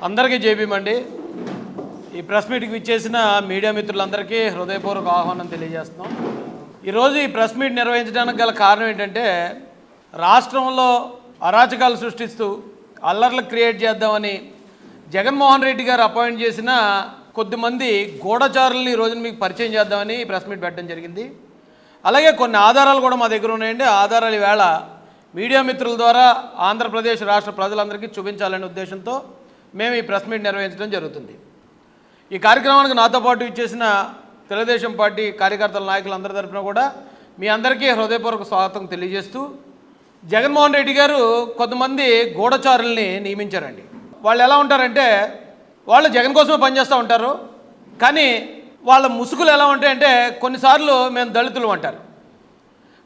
అందరికీ జేబీమండి. ఈ ప్రెస్ మీట్కి విచ్చేసిన మీడియా మిత్రులందరికీ హృదయపూర్వక ఆహ్వానం తెలియజేస్తున్నాం. ఈరోజు ఈ ప్రెస్ మీట్ నిర్వహించడానికి గల కారణం ఏంటంటే, రాష్ట్రంలో అరాచకాలు సృష్టిస్తూ అల్లర్లు క్రియేట్ చేద్దామని జగన్మోహన్ రెడ్డి గారు అపాయింట్ చేసిన కొద్దిమంది గూఢచారుల్ని ఈరోజు మీకు పరిచయం చేద్దామని ఈ ప్రెస్ మీట్ పెట్టడం జరిగింది. అలాగే కొన్ని ఆధారాలు కూడా మా దగ్గర ఉన్నాయండి. ఆధారాలు ఈవేళ మీడియా మిత్రుల ద్వారా ఆంధ్రప్రదేశ్ రాష్ట్ర ప్రజలందరికీ చూపించాలనే ఉద్దేశంతో మేము ఈ ప్రెస్ మీట్ నిర్వహించడం జరుగుతుంది. ఈ కార్యక్రమానికి నాతో పాటు ఇచ్చేసిన తెలుగుదేశం పార్టీ కార్యకర్తల నాయకులందరి తరఫున కూడా మీ అందరికీ హృదయపూర్వక స్వాగతం తెలియజేస్తూ, జగన్మోహన్ రెడ్డి గారు కొంతమంది గూఢచారుల్ని నియమించారండి. వాళ్ళు ఎలా ఉంటారంటే, వాళ్ళు జగన్ కోసమే పనిచేస్తూ ఉంటారు. కానీ వాళ్ళ ముసుగులు ఎలా ఉంటాయంటే, కొన్నిసార్లు మేము దళితులు అంటారు,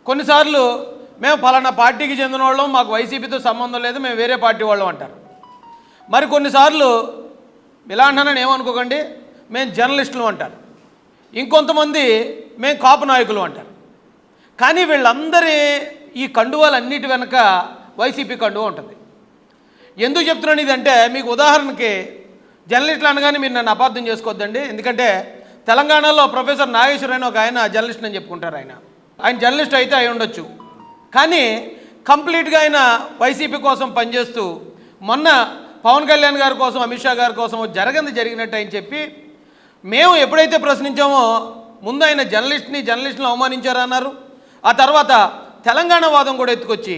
కొన్నిసార్లు మేము పలానా పార్టీకి చెందిన వాళ్ళం, మాకు వైసీపీతో సంబంధం లేదు, మేము వేరే పార్టీ వాళ్ళం అంటారు. మరి కొన్నిసార్లు ఇలా అంటానని ఏమనుకోకండి, మేము జర్నలిస్టులు అంటారు. ఇంకొంతమంది మేము కాపు నాయకులు అంటారు. కానీ వీళ్ళందరి ఈ కండువాలన్నిటి వెనక వైసీపీ కండువ ఉంటుంది. ఎందుకు చెప్తున్నాను ఇదంటే, మీకు ఉదాహరణకి జర్నలిస్టులు అనగానే మీరు నన్ను అపార్థం చేసుకోవద్దండి. ఎందుకంటే తెలంగాణలో ప్రొఫెసర్ నాగేశ్వర అని ఒక ఆయన జర్నలిస్ట్ అని చెప్పుకుంటారు. ఆయన జర్నలిస్ట్ అయితే అయి ఉండొచ్చు, కానీ కంప్లీట్గా ఆయన వైసీపీ కోసం పనిచేస్తూ మొన్న పవన్ కళ్యాణ్ గారి కోసం, అమిత్ షా గారి కోసం జరిగినట్టు ఆయన చెప్పి, మేము ఎప్పుడైతే ప్రశ్నించామో ముందు ఆయన జర్నలిస్టులను అవమానించారన్నారు. ఆ తర్వాత తెలంగాణ వాదం కూడా ఎత్తుకొచ్చి,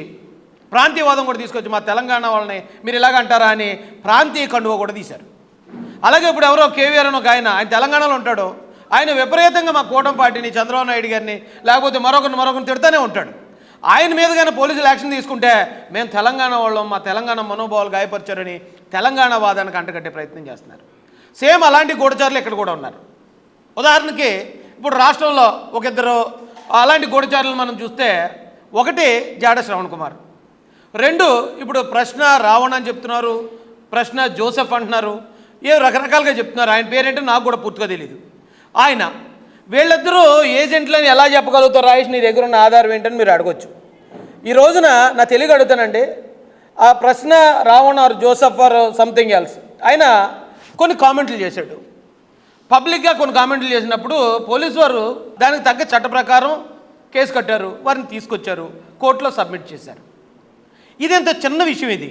ప్రాంతీయవాదం కూడా తీసుకొచ్చి, మా తెలంగాణ వాళ్ళని మీరు ఇలాగ అంటారా అని ప్రాంతీయ కండువ కూడా తీశారు. అలాగే ఇప్పుడు ఎవరో కేవీఆర్ అని ఒక ఆయన తెలంగాణలో ఉంటాడు. ఆయన విపరీతంగా మా కూటమి పార్టీని, చంద్రబాబు నాయుడు గారిని, లేకపోతే మరొకరిని తిడుతూనే ఉంటాడు. ఆయన మీద కానీ పోలీసులు యాక్షన్ తీసుకుంటే, మేము తెలంగాణ వాళ్ళం, మా తెలంగాణ మనోభావాలు గాయపరిచారని తెలంగాణ వాదానికి అంటగట్టే ప్రయత్నం చేస్తున్నారు. సేమ్ అలాంటి గూఢచారులు ఇక్కడ కూడా ఉన్నారు. ఉదాహరణకి ఇప్పుడు రాష్ట్రంలో ఒక ఇద్దరు అలాంటి గూఢచారులు మనం చూస్తే, ఒకటి జాడ శ్రవణ్ కుమార్, రెండు ఇప్పుడు ప్రశ్న రావణ అని చెప్తున్నారు, ప్రశ్న జోసెఫ్ అంటున్నారు, రకరకాలుగా చెప్తున్నారు. ఆయన పేరేంటో నాకు కూడా పూర్తిగా తెలియదు. వీళ్ళిద్దరూ ఏజెంట్లని ఎలా చెప్పగలుగుతారు? రాయేష్, నీ దగ్గర ఉన్న ఆధారం ఏంటని మీరు అడగొచ్చు. ఈ రోజున నా తెలియక అడుగుతానండి, ఆ ప్రశ్న Ravan or Joseph or something else ఆయన కొన్ని కామెంట్లు చేశాడు. పబ్లిక్గా కొన్ని కామెంట్లు చేసినప్పుడు పోలీసు వారు దానికి తగ్గ చట్ట ప్రకారం కేసు కట్టారు, వారిని తీసుకొచ్చారు, కోర్టులో సబ్మిట్ చేశారు. ఇదెంత చిన్న విషయం ఇది.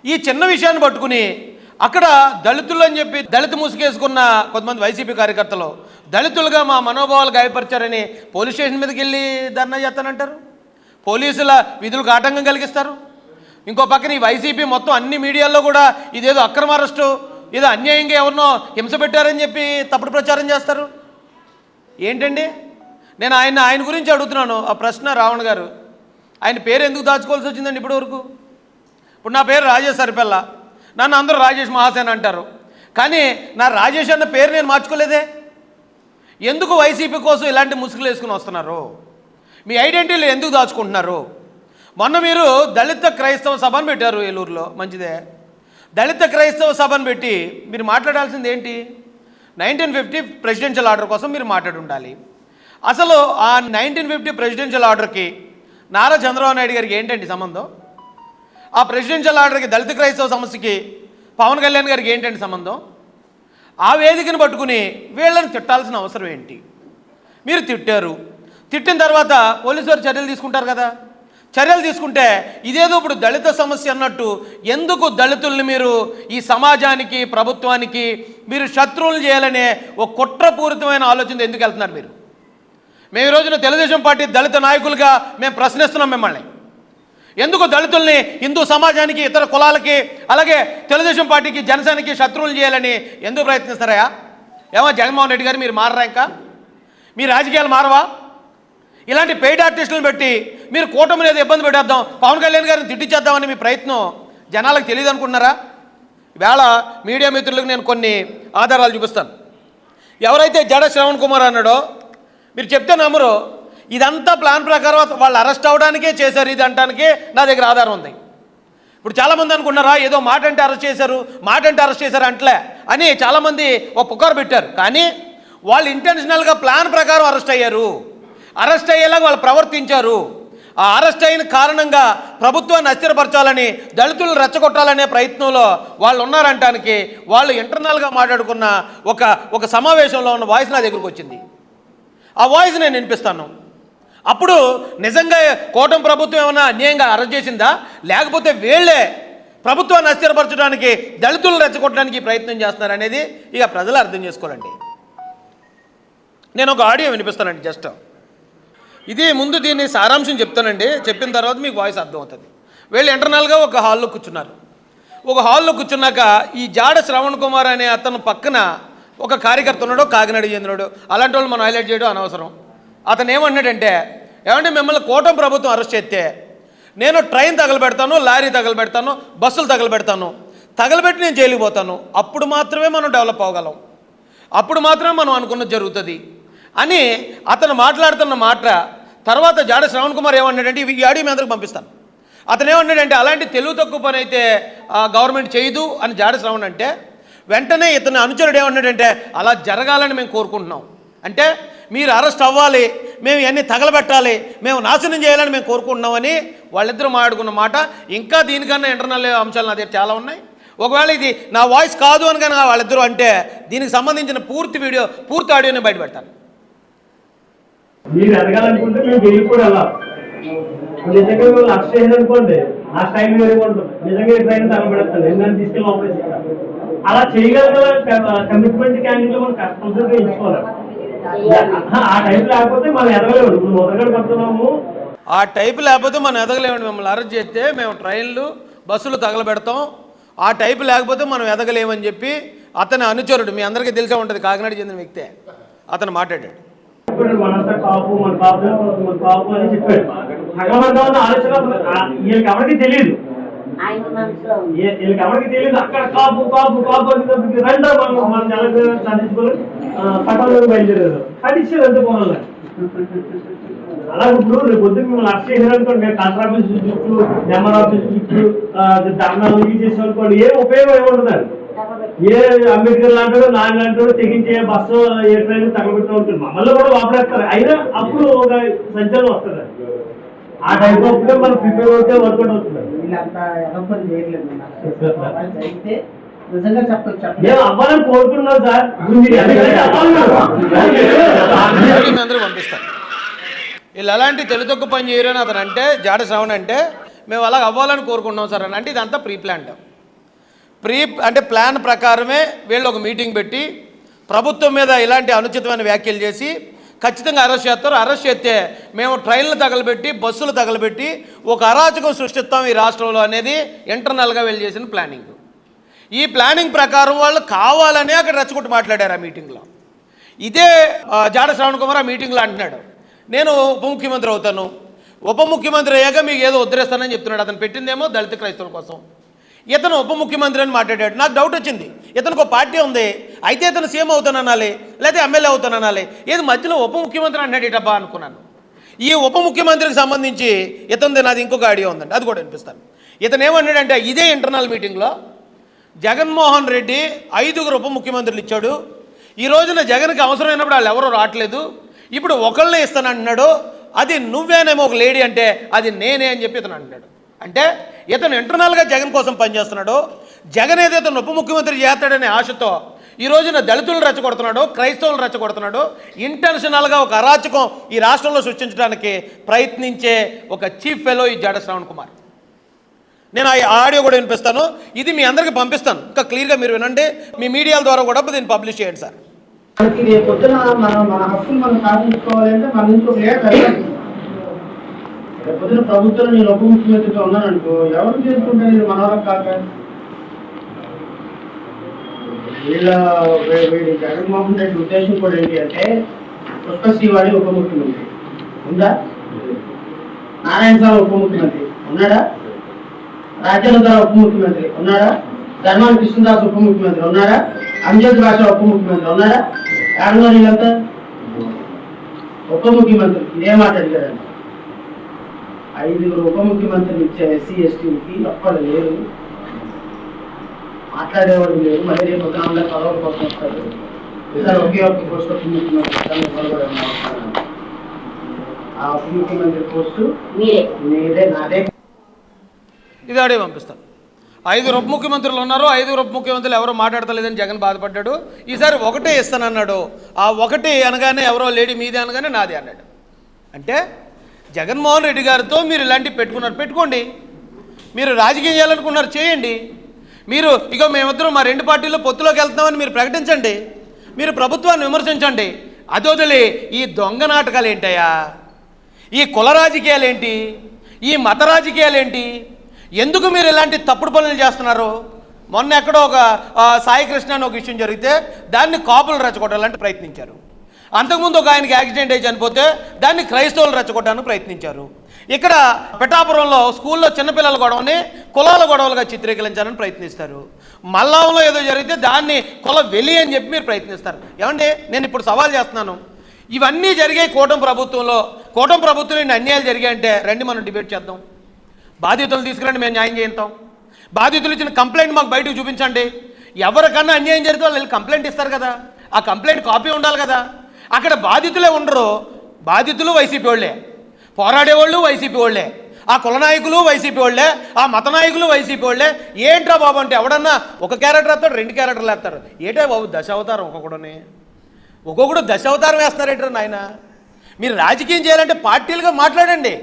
ఈ చిన్న విషయాన్ని పట్టుకుని అక్కడ దళితులు అని చెప్పి దళిత ముసుగేసుకున్న కొంతమంది వైసీపీ కార్యకర్తలు దళితులుగా మా మనోభావాలు గాయపరిచారని పోలీస్ స్టేషన్ మీదకి వెళ్ళి ధర్నా చేస్తానంటారు. పోలీసుల విధులకు ఆటంకం కలిగిస్తారు. ఇంకో పక్కన ఈ వైసీపీ మొత్తం అన్ని మీడియాల్లో కూడా ఇదేదో అక్రమ అరెస్టు, ఏదో అన్యాయంగా ఎవరినో హింస పెట్టారని చెప్పి తప్పుడు ప్రచారం చేస్తారు. ఏంటండి? నేను ఆయన గురించి అడుగుతున్నాను. ఆ ప్రశ్న రావణ్ గారు, ఆయన పేరు ఎందుకు దాచుకోవాల్సి వచ్చిందండి ఇప్పటి వరకు? ఇప్పుడు నా పేరు రాజేష్ సరిపెల్ల, నన్ను అందరూ రాజేష్ మహాసేన్ అంటారు. కానీ నా రాజేష్ అన్న పేరు నేను మార్చుకోలేదే. ఎందుకు వైసీపీ కోసం ఇలాంటి ముసుగులు వేసుకుని వస్తున్నారు? మీ ఐడెంటిటీలు ఎందుకు దాచుకుంటున్నారు? మొన్న మీరు దళిత క్రైస్తవ సభను పెట్టారు ఏలూరులో, మంచిదే. దళిత క్రైస్తవ సభను పెట్టి మీరు మాట్లాడాల్సింది ఏంటి? 1950 ప్రెసిడెన్షియల్ ఆర్డర్ కోసం మీరు మాట్లాడి ఉండాలి. అసలు ఆ 1950 ప్రెసిడెన్షియల్ ఆర్డర్కి నారా చంద్రబాబు నాయుడు గారికి ఏంటండి సంబంధం? ఆ ప్రెసిడెన్షియల్ ఆర్డర్కి దళిత క్రైస్తవ సమస్యకి పవన్ కళ్యాణ్ గారికి ఏంటండి సంబంధం? ఆ వేదికను పట్టుకుని వీళ్ళని తిట్టాల్సిన అవసరం ఏంటి? మీరు తిట్టారు, తిట్టిన తర్వాత పోలీసు వారు చర్యలు తీసుకుంటారు కదా. చర్యలు తీసుకుంటే ఇదేదో ఇప్పుడు దళిత సమస్య అన్నట్టు ఎందుకు దళితుల్ని మీరు ఈ సమాజానికి, ప్రభుత్వానికి మీరు శత్రువులు చేయాలనే ఒక కుట్రపూరితమైన ఆలోచన ఎందుకు వెళ్తున్నారు మీరు? మేము ఈ రోజున తెలుగుదేశం పార్టీ దళిత నాయకులుగా మేము ప్రశ్నిస్తున్నాం మిమ్మల్ని. ఎందుకు దళితుల్ని హిందూ సమాజానికి, ఇతర కులాలకి, అలాగే తెలుగుదేశం పార్టీకి, జనసేనకి శత్రువులు చేయాలని ఎందుకు ప్రయత్నిస్తారా? ఏమో జగన్మోహన్ రెడ్డి గారు, మీరు మారరా? ఇంకా మీ రాజకీయాలు మారవా? ఇలాంటి పెయిడ్ ఆర్టిస్టులను పెట్టి మీరు కూటమి మీద ఇబ్బంది పెట్టేద్దాం, పవన్ కళ్యాణ్ గారిని తిట్టించేద్దామని మీ ప్రయత్నం జనాలకు తెలియదు అనుకుంటున్నారా? ఈవేళ మీడియా మిత్రులకు నేను కొన్ని ఆధారాలు చూపిస్తాను. ఎవరైతే జడ శ్రవణ్ కుమార్ అన్నాడో మీరు చెప్తే నమ్మరు. ఇదంతా ప్లాన్ ప్రకారం వాళ్ళు అరెస్ట్ అవ్వడానికే చేశారు ఇది అంటానికే నా దగ్గర ఆధారం ఉంది. ఇప్పుడు చాలామంది అనుకున్నారా ఏదో మాట అంటే అరెస్ట్ చేశారు అంటలే అని చాలామంది ఒక పుకారు పెట్టారు. కానీ వాళ్ళు ఇంటెన్షనల్గా ప్లాన్ ప్రకారం అరెస్ట్ అయ్యారు, అరెస్ట్ అయ్యేలాగా వాళ్ళు ప్రవర్తించారు. ఆ అరెస్ట్ అయిన కారణంగా ప్రభుత్వాన్ని అస్థిరపరచాలని, దళితులను రెచ్చగొట్టాలనే ప్రయత్నంలో వాళ్ళు ఉన్నారంటానికి వాళ్ళు ఇంటర్నల్గా మాట్లాడుకున్న ఒక సమావేశంలో ఉన్న వాయిస్ నా దగ్గరకు వచ్చింది. ఆ వాయిస్ నేను వినిపిస్తాను. అప్పుడు నిజంగా కూటమి ప్రభుత్వం ఏమైనా అన్యాయంగా అరెస్ట్ చేసిందా, లేకపోతే వీళ్ళే ప్రభుత్వాన్ని అస్థిరపరచడానికి, దళితులను రెచ్చగొట్టడానికి ప్రయత్నం చేస్తున్నారనేది ఇక ప్రజలు అర్థం చేసుకోవాలండి. నేను ఒక ఆడియో వినిపిస్తానండి. జస్ట్ ఇది ముందు దీన్ని సారాంశం చెప్తానండి. చెప్పిన తర్వాత మీకు వాయిస్ అర్థమవుతుంది. వీళ్ళు ఇంటర్నల్గా ఒక హాల్లో కూర్చున్నారు. ఒక హాల్లో కూర్చున్నాక ఈ జాడ శ్రవణ్ కుమార్ అనే అతను పక్కన ఒక కార్యకర్త ఉన్నాడు, కాకినాడ చెందినాడు. అలాంటి వాళ్ళు మనం హైలైట్ చేయడం అనవసరం. అతను ఏమన్నాడంటే, ఏమంటే మిమ్మల్ని కూటమి ప్రభుత్వం అరెస్ట్ చేస్తే నేను ట్రైన్ తగలబెడతాను, లారీ తగలబెడతాను, బస్సులు తగలబెడతాను, తగలబెట్టి నేను జైలుకి పోతాను. అప్పుడు మాత్రమే మనం డెవలప్ అవ్వగలం, అప్పుడు మాత్రమే మనం అనుకున్నది జరుగుతుంది అని అతను మాట్లాడుతున్న మాట. తర్వాత జాడ శ్రవణ్ కుమార్ ఏమన్నాడంటే, ఈ ఆడియో మీ అందరికి పంపిస్తాను. అతను ఏమన్నాడంటే, అలాంటి తెలుగు తక్కువ పని అయితే గవర్నమెంట్ చేయదు అని జాడ శ్రవణ్ అంటే, వెంటనే ఇతను అనుచరుడు ఏమన్నాడంటే, అలా జరగాలని మేము కోరుకుంటున్నాం. అంటే మీరు అరెస్ట్ అవ్వాలి, మేము ఇవన్నీ తగలబెట్టాలి, మేము నాశనం చేయాలని మేము కోరుకుంటున్నామని వాళ్ళిద్దరూ మాట్లాడుకున్న మాట. ఇంకా దీనికన్నా ఇంటర్నల్ అంశాలు నా దగ్గర చాలా ఉన్నాయి. ఒకవేళ ఇది నా వాయిస్ కాదు అని కనుక వాళ్ళిద్దరూ అంటే దీనికి సంబంధించిన పూర్తి ఆడియోని బయటపెడతాను. మీరు ఎదగాలనుకుంటే మేము వెళ్ళిపోయాలా, నిజంగా మిమ్మల్ని అరెస్ట్ చేయాలనుకోండి ఆ స్టైల్ వేరే ఉంటుంది. నిజంగా ట్రైన్ తగలబెడతాను, ఎందుకంటే తీసుకెళ్ళి ఆపరేషన్ అలా చేయగలిగిన కమిట్మెంట్ క్యాండిడేట్ మనం కంపల్సరీగా ఎంచుకోవాలి. ఆ టైప్ లేకపోతే మనం ఎదగలేము. ఇప్పుడు మొదలుగడ పడుతున్నాము, ఆ టైపు లేకపోతే మనం ఎదగలేమండి. మిమ్మల్ని అరెస్ట్ చేస్తే మేము ట్రైన్లు బస్సులు తగలబెడతాం, ఆ టైపు లేకపోతే మనం ఎదగలేమని చెప్పి అతని అనుచరుడు, మీ అందరికీ తెలిసే ఉంటుంది, కాకినాడ చెందిన వ్యక్తే, అతను మాట్లాడాడు. మనంతా కాపు మన కాపు అని చెప్పాడు. తగలబెడతామన్న ఆలోచన వీళ్ళకి ఎవరికి తెలియదు, వీళ్ళకి ఎవరికి తెలియదు. అక్కడ కాపు కాపు కాపు అని రెండో మనం తెలంగాణ సాధించుకొని పట్టణంలో బయలుదేరారు, కడిచారు ఎంత పోవాలి. అలా ఇప్పుడు రేపు పొద్దున్న మిమ్మల్ని అరెస్ట్ చేయాలనుకోండి, మేము కలెక్టర్ ఆఫీస్ చుట్టూ, నెంబర్ ఆఫీస్ చుట్టూ ధర్నాలు ఇవి చేసాం అనుకోండి, ఏం ఉపయోగం ఏముంటున్నారు. ఏ అంబేద్కర్ లాంటాడు, నాన్న లాంటాడు తెగించే బస్సు ఏ ట్రైన్ తగలబెట్టా ఉంటుంది. మమ్మల్ని కూడా వాపరేస్తారు. అయినా అప్పుడు ఒక సంచలనం వస్తుంది. ఆ టైప్ అప్పుడే మనం ప్రిపేర్ అవుతే వర్కౌట్ అవుతుంది. మేము అవ్వాలని కోరుకున్నాం సార్. అందరూ పంపిస్తాను. వీళ్ళు అలాంటి తెలుగు పని చేయరని అతను అంటే, జాడ శ్రవణ్ అంటే, మేము అలాగ అవ్వాలని కోరుకుంటున్నాం సార్ అని అంటే, ఇదంతా అంటే ప్లాన్ ప్రకారమే వీళ్ళు ఒక మీటింగ్ పెట్టి ప్రభుత్వం మీద ఇలాంటి అనుచితమైన వ్యాఖ్యలు చేసి ఖచ్చితంగా అరెస్ట్ చేస్తారు. అరెస్ట్ చేస్తే మేము ట్రైన్లు తగలబెట్టి, బస్సులు తగలబెట్టి ఒక అరాచకం సృష్టిస్తాం ఈ రాష్ట్రంలో అనేది ఇంటర్నల్గా వీళ్ళు చేసిన ప్లానింగ్. ఈ ప్లానింగ్ ప్రకారం వాళ్ళు కావాలని అక్కడ రెచ్చగొట్టి మాట్లాడారు ఆ మీటింగ్లో. ఇదే జాడ శ్రవణ్ కుమార్ ఆ మీటింగ్లో అంటున్నాడు, నేను ఉప ముఖ్యమంత్రి అవుతాను, ఉప ముఖ్యమంత్రి అయ్యాక మీకు ఏదో ఉద్ధరిస్తానని చెప్తున్నాడు. అతను పెట్టిందేమో దళిత క్రైస్తవుల కోసం. ఇతను ఉప ముఖ్యమంత్రి అని మాట్లాడాడు. నాకు డౌట్ వచ్చింది, ఇతనికి ఒక పార్టీ ఉంది, అయితే ఇతను సీఎం అవుతాననాలి, లేకపోతే ఎమ్మెల్యే అవుతాననాలి, ఏది మధ్యలో ఉప ముఖ్యమంత్రి అన్నాడు ఇటబ్బా అనుకున్నాను. ఈ ఉప ముఖ్యమంత్రికి సంబంధించి ఇతనిది నాది ఇంకొక ఆడియో ఉందండి, అది కూడా వినిపిస్తాను. ఇతను ఏమన్నాడంటే, ఇదే ఇంటర్నల్ మీటింగ్లో జగన్మోహన్ రెడ్డి 5 ఉప ముఖ్యమంత్రులు ఇచ్చాడు, ఈ రోజున జగన్కి అవసరమైనప్పుడు వాళ్ళు ఎవరో రావట్లేదు, ఇప్పుడు ఒకళ్ళనే ఇస్తానంటున్నాడు, అది నువ్వేనేమో ఒక లేడీ అంటే అది నేనే అని చెప్పి ఇతను అంటున్నాడు. అంటే ఇతను ఇంటర్నల్గా జగన్ కోసం పనిచేస్తున్నాడు. జగన్ ఏదైతే ఉప ముఖ్యమంత్రి చేస్తాడనే ఆశతో ఈ రోజున దళితులను రెచ్చగొడుతున్నాడు, క్రైస్తవులను రెచ్చగొడుతున్నాడు. ఇంటర్నేషనల్గా ఒక అరాచకం ఈ రాష్ట్రంలో సృష్టించడానికి ప్రయత్నించే ఒక చీఫ్ ఫెలో ఈ జాడ శ్రవణ్ కుమార్. నేను ఆ ఆడియో కూడా వినిపిస్తాను, ఇది మీ అందరికీ పంపిస్తాను, ఇంకా క్లియర్గా మీరు వినండి. మీ మీడియాల ద్వారా కూడా దీన్ని పబ్లిష్ చేయండి సార్. పొద్దున మన హక్కులు మనం సాధించుకోవాలి అంటే మన నుంచి ఒక లేఖ పొద్దున ప్రభుత్వం నేను ఉప ముఖ్యమంత్రిగా ఉన్నాను అనుకో, ఎవరు చేసుకుంటే నేను మన వరకు కాక వీళ్ళ జగన్మోహన్ రెడ్డి ఉద్దేశం కూడా ఏంటి అంటే, పుష్పశ్రీవాడి ఉప ముఖ్యమంత్రి ఉందా, నారాయణ స్వామి ఉప ముఖ్యమంత్రి ఉన్నాడా, రాజ్యాంగ ఉప ముఖ్యమంత్రి ఉన్నాడా, ధర్మాన కృష్ణదాస్ ఉప ముఖ్యమంత్రి ఉన్నాడా, అంజద్ భాష ఉప ముఖ్యమంత్రి ఉన్నాడా, ఏడన్నా వీళ్ళంతా ఉప ముఖ్యమంత్రి ఇదే మాట అడిగారండి. 5 ఉప ముఖ్యమంత్రులు ఇచ్చే ఎస్సీ ఎస్టీకి ఒక్కడు లేరు, మాట్లాడేవాడు లేరు. మళ్ళీ రేపు గ్రామంలో పదవుల కోసం వస్తారు సార్, ఒకే ఒక్క పోస్ట్ ఉప ముఖ్యమంత్రి ఆ ఉప ముఖ్యమంత్రి పోస్టు మీదే నాదే. ఇది అడిగి పంపిస్తాను. 5 ఉప ముఖ్యమంత్రులు ఉన్నారు, 5 ఉప ముఖ్యమంత్రులు ఎవరో మాట్లాడతలేదని జగన్ బాధపడ్డాడు. ఈసారి ఒకటే ఇస్తానన్నాడు. ఆ ఒకటి అనగానే ఎవరో లేడీ మీదే అనగానే నాది అన్నాడు. అంటే జగన్మోహన్ రెడ్డి గారితో మీరు ఇలాంటివి పెట్టుకోండి. మీరు రాజకీయం చేయాలనుకున్నారు చేయండి. మీరు ఇక మేమిద్దరం మా 2 పార్టీల్లో పొత్తులోకి వెళ్తున్నామని మీరు ప్రకటించండి. మీరు ప్రభుత్వాన్ని విమర్శించండి. అది వదిలి ఈ దొంగ నాటకాలు ఏంటయ్యా, ఈ కుల రాజకీయాలు ఏంటి, ఈ మత రాజకీయాలు ఏంటి, ఎందుకు మీరు ఇలాంటి తప్పుడు పనులు చేస్తున్నారు? మొన్న ఎక్కడో ఒక సాయి కృష్ణ అని ఒక విషయం జరిగితే దాన్ని కాపులు రెచ్చగొట్టాలంటే ప్రయత్నించారు. అంతకుముందు ఒక ఆయనకి యాక్సిడెంట్ అయి చనిపోతే దాన్ని క్రైస్తవులు రెచ్చగొట్టడానికి ప్రయత్నించారు. ఇక్కడ పిఠాపురంలో స్కూల్లో చిన్నపిల్లల గొడవని కులాల గొడవలుగా చిత్రీకరించాలని ప్రయత్నిస్తారు. మల్లాంలో ఏదో జరిగితే దాన్ని కుల వెలి అని చెప్పి మీరు ప్రయత్నిస్తారు. ఏమండి, నేను ఇప్పుడు సవాల్ చేస్తున్నాను, ఇవన్నీ జరిగాయి కూటమి ప్రభుత్వంలో ఇన్ని అన్యాయాలు జరిగాయంటే రండి మనం డిబేట్ చేద్దాం. బాధితులు తీసుకురండి, మేము న్యాయం చేయిస్తాం. బాధితులు ఇచ్చిన కంప్లైంట్ మాకు బయటకు చూపించండి. ఎవరికన్నా అన్యాయం జరిగితే వాళ్ళు కంప్లైంట్ ఇస్తారు కదా, ఆ కంప్లైంట్ కాపీ ఉండాలి కదా. అక్కడ బాధితులే ఉండరు, బాధితులు వైసీపీ వాళ్ళే, పోరాడేవాళ్ళు వైసీపీ వాళ్ళే, ఆ కుల నాయకులు వైసీపీ వాళ్ళే, ఆ మత నాయకులు వైసీపీ వాళ్ళే. ఏంట్రా బాబు అంటే ఎవడన్నా ఒక క్యారెక్టర్ వేస్తాడు, 2 క్యారెక్టర్లు వేస్తారు. ఏటే బాబు దశావతారం ఒక్కొక్కడు దశావతారం వేస్తున్నారేంటారు నాయన. మీరు రాజకీయం చేయాలంటే పార్టీలుగా మాట్లాడండి.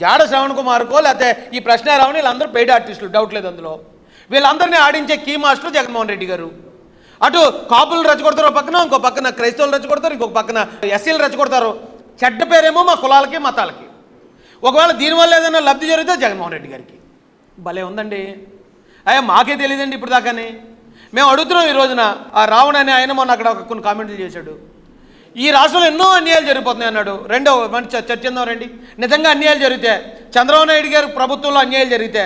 జాడ శ్రవణ్ కుమార్కో లేకపోతే ఈ ప్రశ్నారావుని వీళ్ళందరూ పెయిడ్ ఆర్టిస్టులు, డౌట్ లేదు అందులో. వీళ్ళందరినీ ఆడించే కీ మాస్టర్ జగన్మోహన్ రెడ్డి గారు. అటు కాపులు రెచ్చగొడతారు పక్కన, ఇంకో పక్కన క్రైస్తవులు రెచ్చగొడతారు, ఇంకొక పక్కన ఎస్సీలు రెచ్చగొడతారు. చెడ్డ పేరేమో మా కులాలకి మతాలకి. ఒకవేళ దీనివల్ల ఏదైనా లబ్ధి జరిగితే జగన్మోహన్ రెడ్డి గారికి. భలే ఉందండి. అయ్యా మాకే తెలియదండి ఇప్పుడు దాకానే. మేము అడుగుతున్నాం ఈ రోజున. ఆ రావణ్ అనే ఆయన మొన్న అక్కడ కొన్ని కామెంట్లు చేశాడు. ఈ రాష్ట్రంలో ఎన్నో అన్యాయాలు జరిగిపోతున్నాయి అన్నాడు. రెండో మంచి చర్చిందాం రండి. నిజంగా అన్యాయాలు జరిగితే, చంద్రబాబు నాయుడు గారి ప్రభుత్వంలో అన్యాయాలు జరిగితే,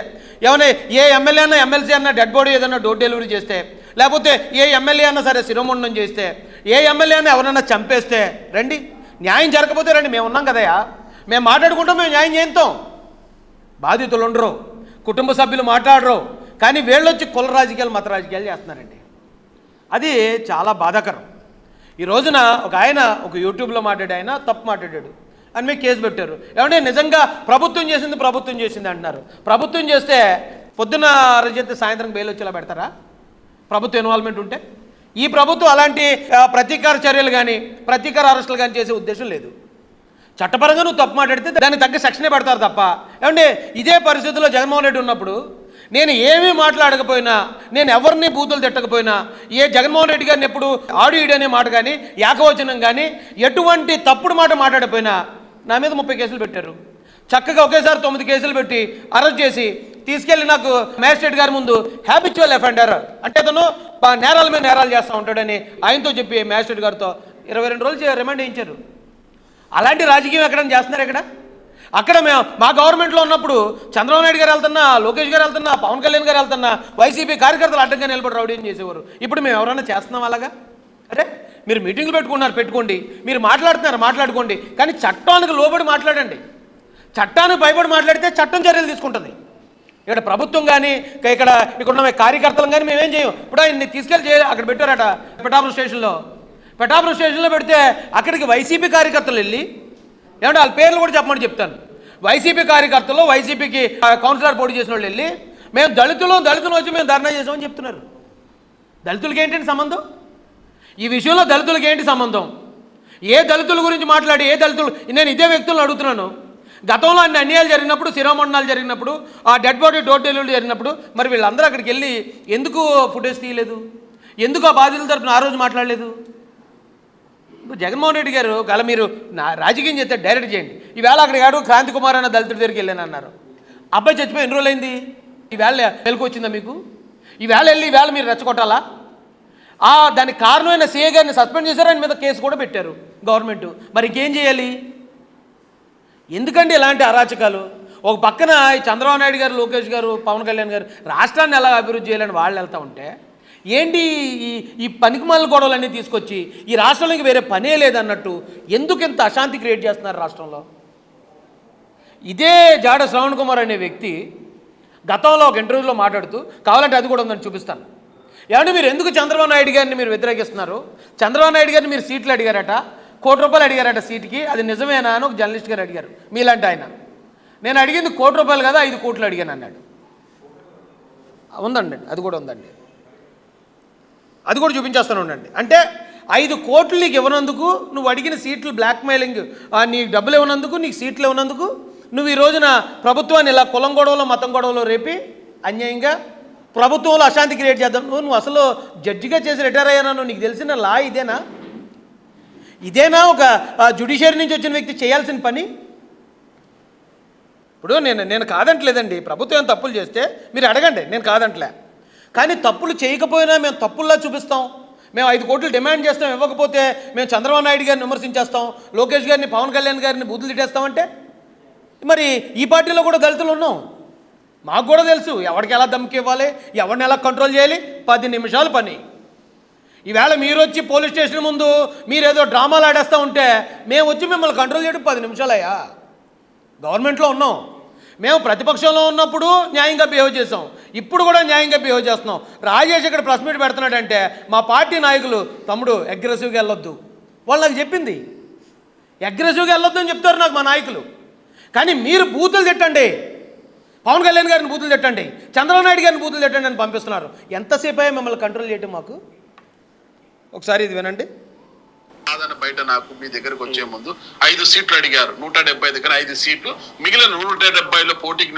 ఏమైనా ఏ ఎమ్మెల్యే అన్నా ఎమ్మెల్సీ అన్నా డెడ్ బాడీ ఏదన్నా డోర్ డెలివరీ చేస్తే, లేకపోతే ఏ ఎమ్మెల్యే అన్నా సరే శిరోముండం చేస్తే, ఏ ఎమ్మెల్యే అన్నా ఎవరన్నా చంపేస్తే రండి, న్యాయం జరగకపోతే రండి, మేము ఉన్నాం కదయా, మేము మాట్లాడుకుంటాం, మేము న్యాయం చేయిస్తాం. బాధితులు ఉండరు, కుటుంబ సభ్యులు మాట్లాడరు, కానీ వీళ్ళొచ్చి కుల రాజకీయాలు మత రాజకీయాలు చేస్తున్నారండి. అది చాలా బాధాకరం. ఈ రోజున ఒక ఆయన ఒక యూట్యూబ్లో మాట్లాడే ఆయన తప్పు మాట్లాడాడు అని మీకు కేసు పెట్టారు. ఏమంటే నిజంగా ప్రభుత్వం చేసింది అంటున్నారు. ప్రభుత్వం చేస్తే పొద్దున్న రచితే సాయంత్రం బెయిల్ వచ్చేలా పెడతారా ప్రభుత్వ ఇన్వాల్వ్మెంట్ ఉంటే? ఈ ప్రభుత్వం అలాంటి ప్రతీకార చర్యలు కానీ ప్రతీకార అరెస్టులు కానీ చేసే ఉద్దేశం లేదు. చట్టపరంగా నువ్వు తప్పు మాట్లాడితే దానికి తగ్గ శిక్షనే పెడతారు తప్ప. ఏమంటే ఇదే పరిస్థితుల్లో జగన్మోహన్ రెడ్డి ఉన్నప్పుడు నేను ఏమీ మాట్లాడకపోయినా, నేను ఎవరిని బూతులు తిట్టకపోయినా, ఏ జగన్మోహన్ రెడ్డి గారిని ఎప్పుడు ఆడియో అనే మాట కానీ ఏకవచనం కానీ ఎటువంటి తప్పుడు మాట మాట్లాడకపోయినా నా మీద 30 కేసులు పెట్టారు. చక్కగా ఒకేసారి 9 కేసులు పెట్టి అరెస్ట్ చేసి తీసుకెళ్ళి నాకు మ్యాజిస్ట్రేట్ గారి ముందు హ్యాబిచువల్ అఫెండర్ అంటే అతను నేరాల మీద నేరాలు చేస్తూ ఉంటాడని ఆయనతో చెప్పి మ్యాజిస్ట్రేట్ గారితో 22 రోజులు రిమాండ్ చేయించారు. అలాంటి రాజకీయం ఎక్కడైనా చేస్తున్నారు? అక్కడ మేము మా గవర్నమెంట్లో ఉన్నప్పుడు చంద్రబాబు నాయుడు గారు వెళ్తున్నా, లోకేష్ గారు వెళ్తున్నా, పవన్ కళ్యాణ్ గారు వెళ్తున్నా, వైసీపీ కార్యకర్తలు అడ్డంగా నిలబడి రౌడీని చేసేవారు. ఇప్పుడు మేము ఎవరైనా చేస్తున్నాం అలాగా? అరే మీరు మీటింగ్లు పెట్టుకోండి, మీరు మాట్లాడుకోండి, కానీ చట్టానికి లోబడి మాట్లాడండి. చట్టానికి భయపడి మాట్లాడితే చట్టం చర్యలు తీసుకుంటుంది. ఇక్కడ ప్రభుత్వం కానీ ఇక్కడ ఉన్న కార్యకర్తలు కానీ మేమేం చేయం. ఇప్పుడు ఆయన్ని తీసుకెళ్ళి అక్కడ పెట్టారట పిఠాపురం స్టేషన్లో పెడితే అక్కడికి వైసీపీ కార్యకర్తలు వెళ్ళి, ఏమంటే వాళ్ళ పేర్లు కూడా చెప్పమని చెప్తాను, వైసీపీ కార్యకర్తలు వైసీపీకి కౌన్సిలర్ పోటీ చేసిన వాళ్ళు వెళ్ళి మేము దళితులు వచ్చి మేము ధర్నా చేసామని చెప్తున్నారు. దళితులకి ఏంటంటే సంబంధం? ఈ విషయంలో దళితులకి ఏంటి సంబంధం? ఏ దళితుల గురించి మాట్లాడి నేను ఇదే వ్యక్తులను అడుగుతున్నాను. గతంలో అన్ని అన్యాయాలు జరిగినప్పుడు, శిరోమండనాలు జరిగినప్పుడు, ఆ డెడ్ బాడీ డోర్ డెలివరీ జరిగినప్పుడు మరి వీళ్ళందరూ అక్కడికి వెళ్ళి ఎందుకు ఫుటేజ్ తీయలేదు? ఎందుకు ఆ బాధితుల తరపున ఆ రోజు మాట్లాడలేదు? జగన్మోహన్ రెడ్డి గారు గల మీరు రాజకీయం చేస్తే డైరెక్ట్ చేయండి. ఈవేళ అక్కడ ఏడు క్రాంతి కుమార్ అన్న దళితుడి దగ్గరికి వెళ్ళాను అన్నారు. అబ్బాయి చచ్చిపోయి ఎన్ని రోజులు అయింది? ఈవేళ వెలుగు వచ్చిందా మీకు? ఈవేళ మీరు రెచ్చగొట్టాలా? దానికి కారణమైన సీఏ గారిని సస్పెండ్ చేశారు, ఆయన మీద కేసు కూడా పెట్టారు గవర్నమెంట్. మరి ఇంకేం చేయాలి? ఎందుకండి ఇలాంటి అరాచకాలు? ఒక పక్కన చంద్రబాబు నాయుడు గారు, లోకేష్ గారు, పవన్ కళ్యాణ్ గారు రాష్ట్రాన్ని ఎలా అభివృద్ధి చేయాలని వాళ్ళు వెళ్తూ ఉంటే ఏంటి ఈ పనికిమాల గొడవలన్నీ తీసుకొచ్చి ఈ రాష్ట్రంలోకి వేరే పనే లేదన్నట్టు ఎందుకు ఇంత అశాంతి క్రియేట్ చేస్తున్నారు రాష్ట్రంలో? ఇదే జాడ శ్రవణ్ కుమార్ అనే వ్యక్తి గతంలో ఒక ఇంటర్వ్యూలో మాట్లాడుతూ, కావాలంటే అది కూడా ఉందని చూపిస్తాను, ఏమంటే మీరు ఎందుకు చంద్రబాబు నాయుడు గారిని మీరు వ్యతిరేకిస్తున్నారు? చంద్రబాబు నాయుడు గారిని మీరు సీట్లు అడిగారట, ₹1,00,00,000 అడిగారట సీటుకి, అది నిజమేనా అని ఒక జర్నలిస్ట్ గారు అడిగారు మీలాంటి ఆయన. నేను అడిగింది ₹1,00,00,000 కదా, 5 కోట్లు అడిగాను అన్నాడు. ఉందండి, అది కూడా ఉందండి, అది కూడా చూపించేస్తాను ఉండండి. అంటే 5 కోట్లు నీకు ఇవ్వనందుకు, నువ్వు అడిగిన సీట్లు బ్లాక్మెయిలింగ్, నీకు డబ్బులు ఇవ్వనందుకు, నీకు సీట్లు ఇవ్వనందుకు నువ్వు ఈ రోజున ప్రభుత్వాన్ని ఇలా కులం గొడవలో మతం గొడవలో రేపి అన్యాయంగా ప్రభుత్వంలో అశాంతి క్రియేట్ చేద్దాం. నువ్వు అసలు జడ్జిగా చేసి రిటైర్ అయ్యాను, నీకు తెలిసిన లా ఇదేనా ఒక జ్యుడిషియరీ నుంచి వచ్చిన వ్యక్తి చేయాల్సిన పని? ఇప్పుడు నేను కాదంటలేదండి, ప్రభుత్వం ఏం తప్పులు చేస్తే మీరు అడగండి, నేను కాదంటలే. కానీ తప్పులు చేయకపోయినా మేము తప్పుల్లా చూపిస్తాం. మేము 5 కోట్లు డిమాండ్ చేస్తాం, ఇవ్వకపోతే మేము చంద్రబాబు నాయుడు గారిని విమర్శించేస్తాం, లోకేష్ గారిని, పవన్ కళ్యాణ్ గారిని బూతులు తిట్టేస్తామంటే మరి ఈ పార్టీలో కూడా దళితులు ఉన్నాం, మాకు కూడా తెలుసు ఎవరికి ఎలా దమ్కి ఇవ్వాలి, ఎవరిని ఎలా కంట్రోల్ చేయాలి. 10 నిమిషాలు పని. ఈవేళ మీరు వచ్చి పోలీస్ స్టేషన్ ముందు మీరు ఏదో డ్రామాలు ఆడేస్తూ ఉంటే మేము వచ్చి మిమ్మల్ని కంట్రోల్ చేయడం 10 నిమిషాలయ్యా. గవర్నమెంట్లో ఉన్నాం, మేము ప్రతిపక్షంలో ఉన్నప్పుడు న్యాయంగా బిహేవ్ చేసాం, ఇప్పుడు కూడా న్యాయంగా బిహేవ్ చేస్తున్నాం. రాజేష్ ఇక్కడ ప్రెస్ మీట్ పెడుతున్నాడంటే మా పార్టీ నాయకులు తమ్ముడు అగ్రెసివ్గా వెళ్ళొద్దు, వాళ్ళు నాకు చెప్పింది అగ్రెసివ్గా వెళ్ళొద్దు అని చెప్తారు నాకు మా నాయకులు. కానీ మీరు బూతులు తిట్టండి, పవన్ కళ్యాణ్ గారిని బూతులు తిట్టండి, చంద్రబాబు నాయుడు గారిని బూతులు తిట్టండి అని పంపిస్తున్నారు. ఎంతసేపు అయ్యా మిమ్మల్ని కంట్రోల్ చేయటం మాకు? ఒకసారి ఇది వినండి. బయట నాకు మీ దగ్గరకు వచ్చే ముందు 5 సీట్లు అడిగారు, 170 దగ్గర 5 సీట్లు, మిగిలిన 170లో పోటీకి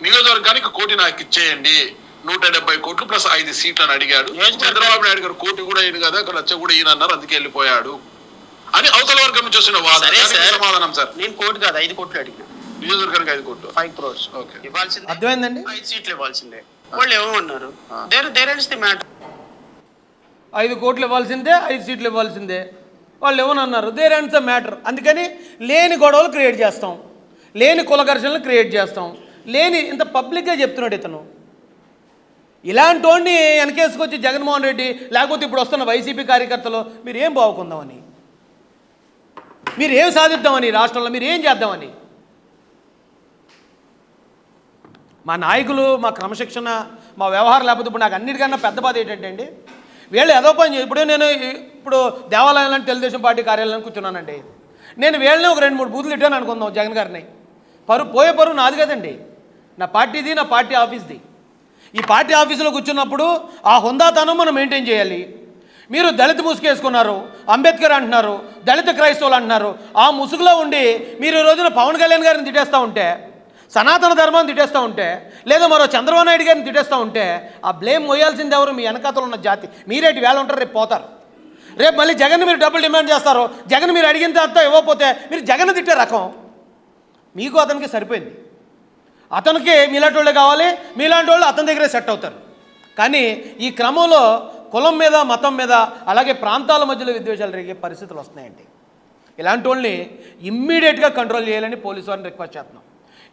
నియోజకవర్గానికి 1 కోటి నాకు ఇచ్చేయండి, 170 కోట్లు ప్లస్ 5 సీట్లు అని అడిగాడు. చంద్రబాబు నాయుడు గారు 1 కోటి కూడా ఈయన కదా, 1 లక్ష కూడా ఈయన అన్నారు, అందుకే వెళ్ళిపోయాడు అని అవతల వర్గం నుంచి వస్తున్న సమాధానం. సార్ నేను 1 కోటి కాదు 5 కోట్లు అడిగాను, నియోజకవర్గానికి 5 కోట్లు, 5 crores. ఓకే, ఇవ్వాల్సింది అర్థమైందండి, 5 సీట్లు ఇవ్వాల్సిందే. వాళ్ళు ఏమన్నారు, దేర్ ఇస్ ది మ్యాటర్. 5 కోట్లు ఇవ్వాల్సిందే, 5 సీట్లు ఇవ్వాల్సిందే, వాళ్ళు ఏమన్నారు, దేర్ అండ్స్ ద మ్యాటర్. అందుకని లేని గొడవలు క్రియేట్ చేస్తాం, లేని కుల ఘర్షణలు క్రియేట్ చేస్తాం, లేని ఇంత పబ్లిక్గా చెప్తున్నాడు ఇతను. ఇలాంటి వాడిని వెనకేసుకొచ్చి జగన్మోహన్ రెడ్డి లేకపోతే ఇప్పుడు వస్తున్న వైసీపీ కార్యకర్తలు మీరు ఏం బాగుకుందామని, మీరు ఏం సాధిద్దామని, రాష్ట్రంలో మీరు ఏం చేద్దామని. మా నాయకులు, మా క్రమశిక్షణ, మా వ్యవహారం లేకపోతే ఇప్పుడు నాకు అన్నిటికన్నా పెద్ద బాధ ఏంటంటే అండి, వీళ్ళు ఏదో పని ఇప్పుడు దేవాలయంలో తెలుగుదేశం పార్టీ కార్యాలయాన్ని కూర్చున్నానండి, నేను వీళ్ళని ఒక 2-3 బూతులు తిట్టాను అనుకుందాం జగన్ గారిని, పోయే పరువు నాది కదండి, నా పార్టీది, నా పార్టీ ఆఫీస్ది. ఈ పార్టీ ఆఫీసులో కూర్చున్నప్పుడు ఆ హుందాతనం మనం మెయింటైన్ చేయాలి. మీరు దళిత ముసుగేసుకున్నారు, అంబేద్కర్ అంటున్నారు, దళిత క్రైస్తవులు అంటున్నారు, ఆ ముసుగులో ఉండి మీరు ఈ రోజున పవన్ కళ్యాణ్ గారిని తిట్టేస్తూ ఉంటే, సనాతన ధర్మాన్ని తిట్టేస్తూ ఉంటే, లేదా మరో చంద్రబాబు నాయుడు గారిని తిట్టేస్తూ ఉంటే ఆ బ్లేమ్ మోయాల్సింది ఎవరు? మీ వెనకాతలు ఉన్న జాతి. మీరేటి వేళ ఉంటారు, రేపు పోతారు. రేపు మళ్ళీ జగన్ మీరు డబ్బులు డిమాండ్ చేస్తారు, జగన్ మీరు అడిగిన అంతా ఇవ్వకపోతే మీరు జగన్ తిట్టే రకం. మీకు అతనికి సరిపోయింది, అతనికి మీలాంటి వాళ్ళే కావాలి, మీలాంటి వాళ్ళు అతని దగ్గరే సెట్ అవుతారు. కానీ ఈ క్రమంలో కులం మీద, మతం మీద, అలాగే ప్రాంతాల మధ్యలో విద్వేషాలు రేగే పరిస్థితులు వస్తున్నాయండి. ఇలాంటి వాళ్ళని ఇమ్మీడియట్గా కంట్రోల్ చేయాలని పోలీసు వారిని రిక్వెస్ట్ చేస్తున్నాం.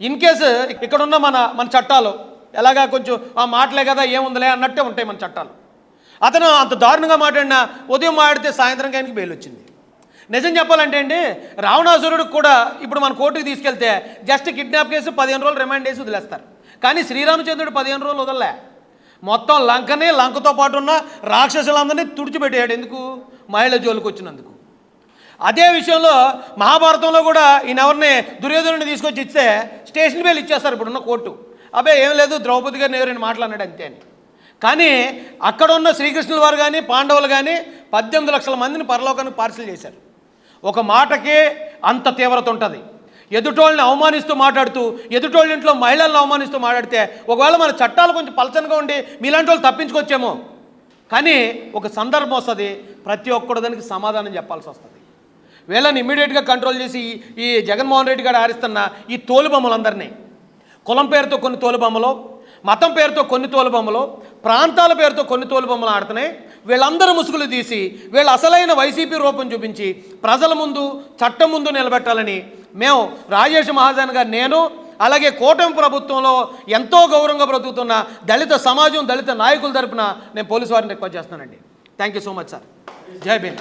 ఇన్ కేసు ఇక్కడున్న మన చట్టాలు ఎలాగా కొంచెం ఆ మాటలే కదా ఏముందిలే అన్నట్టే ఉంటాయి మన చట్టాలు. అతను అంత దారుణంగా మాట్లాడినా ఉదయం మాట్లాడితే సాయంత్రం ఆయనకి బెయిల్ వచ్చింది. నిజం చెప్పాలంటే అండి, రావణాసురుడికి కూడా ఇప్పుడు మన కోర్టుకి తీసుకెళ్తే జస్ట్ కిడ్నాప్ కేసు 15 రోజులు రిమాండ్ చేసి వదిలేస్తారు. కానీ శ్రీరామచంద్రుడు 15 రోజులు వదలలే, మొత్తం లంకని, లంకతో పాటు ఉన్న రాక్షసులందరినీ తుడిచిపెట్టాడు. ఎందుకు? మహిళ జోలికి వచ్చినందుకు. అదే విషయంలో మహాభారతంలో కూడా ఈయన ఎవరిని, దుర్యోధనుడిని తీసుకొచ్చి ఇస్తే స్టేషన్ బెయిల్ ఇచ్చేస్తారు ఇప్పుడున్న కోర్టు. అబ్బే ఏం లేదు, ద్రౌపది గారిని ఎవరైనా మాట్లాడినాడు అంతే అని. కానీ అక్కడ ఉన్న శ్రీకృష్ణుల వారు కానీ, పాండవులు కానీ 18 లక్షల మందిని పరలోకానికి పార్సిల్ చేశారు. ఒక మాటకే అంత తీవ్రత ఉంటుంది. ఎదుటోళ్ళని అవమానిస్తూ మాట్లాడుతూ, ఎదుటోళ్ళ ఇంట్లో మహిళలను అవమానిస్తూ మాట్లాడితే ఒకవేళ మన చట్టాలు కొంచెం పలచనగా ఉండి మీలాంటి వాళ్ళు తప్పించుకొచ్చేమో, కానీ ఒక సందర్భం వస్తుంది, ప్రతి ఒక్కడు దానికి సమాధానం చెప్పాల్సి వస్తుంది. వీళ్ళని ఇమ్మీడియట్గా కంట్రోల్ చేసి ఈ జగన్మోహన్ రెడ్డి గారు ఆరిస్తున్న ఈ తోలుబొమ్మలందరినీ, కులం పేరుతో కొన్ని తోలుబొమ్మలు, మతం పేరుతో కొన్ని తోలుబొమ్మలు, ప్రాంతాల పేరుతో కొన్ని తోలుబొమ్మలు ఆడుతున్నాయి. వీళ్ళందరూ ముసుగులు తీసి వీళ్ళ అసలైన వైసీపీ రూపం చూపించి ప్రజల ముందు, చట్టం ముందు నిలబెట్టాలని మేము రాజేష్ మహాజన్ గారు, నేను, అలాగే కూటమి ప్రభుత్వంలో ఎంతో గౌరవంగా బ్రతుకుతున్న దళిత సమాజం, దళిత నాయకుల తరపున నేను పోలీసు వారిని రిక్వెస్ట్ చేస్తున్నానండి. Thank you so much sir. జై భీమ్.